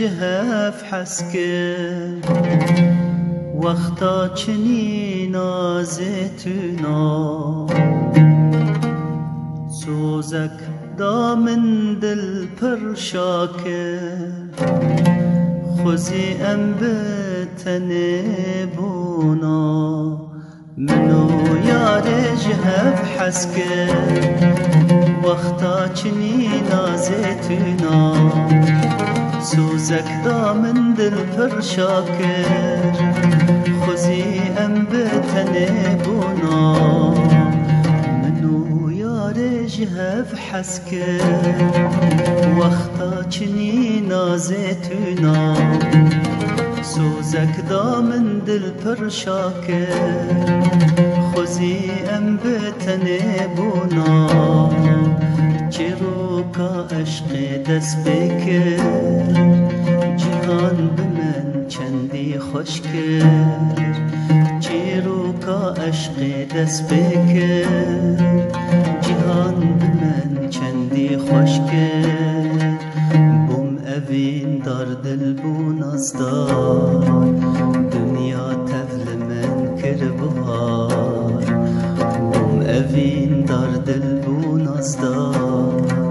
جهف حسكر وقتا چنی نازتونا سوزک دا من دل پر شاکر خوزی ام بتنه بونا منو یار جهف حسكر وقتا چنی نازتونا سوزك دا من دل پر شاكر خوزي ام بتنبونا منو يار جهف حسكر وقتا چني نازتونا سوزك دا من دل پر شاكر خوزي ام بتنبونا چروکا عشق دست بکر جهان بمن چندی خوش کرد چروکا عشق دست بکر جهان بمن چندی خوش کرد بوم اوین دار دل بون ازدار دنیا تفل من کر بهار بوم اوین دار دل بون ازدار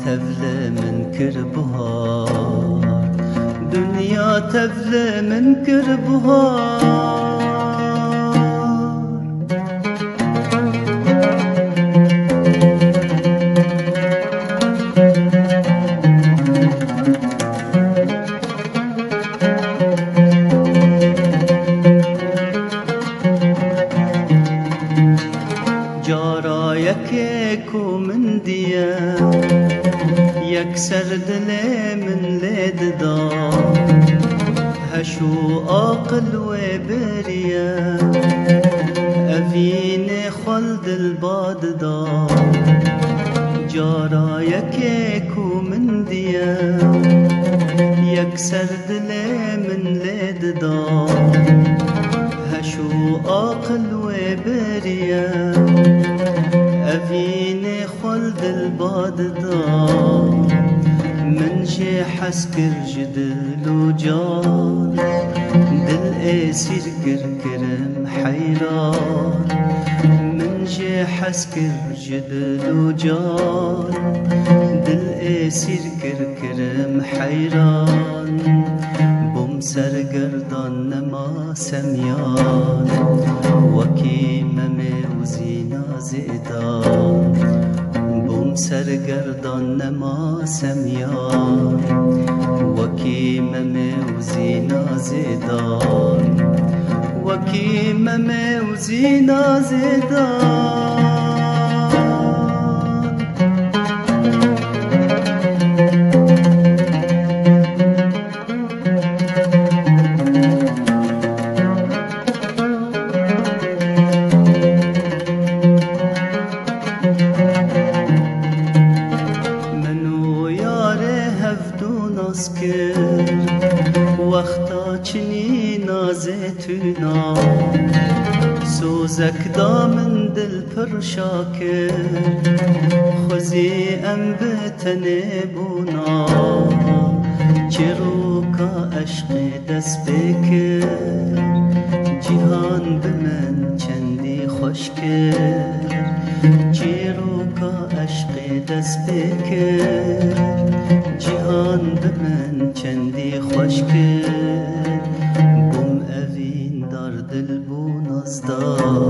تفل من كر بهار دنيا تفل من كر بهار جارا يكيكو من ديا يكسر دلي من ليد دار هشو عاقل وبريا أفيني خلد الباد دار جارا يكيكو من ديا يكسر دلي من ليد دار هشو عاقل وبريا أفيني خلد الباد دار من جي حسكر جدل وجار دل اسير كركرم حيران من جي حسكر جدل وجار دل اسير كركرم حيران بوم سرگردان نما سميان وكيم موزينا زيدان بوم سرگردان نما سميان وكيم موزينا زيدان وكيم موزينا زيدان وقتا چنی نازتونا سوزک دا من دل پر شاکر خوزی ام بتنه بونا چروکا عشق دست بکر جهان بمن چندی خوش کرد چروکا عشق دست بکر جهان بمن چندی خوش کرد بوم اوین دار دل بون ازدار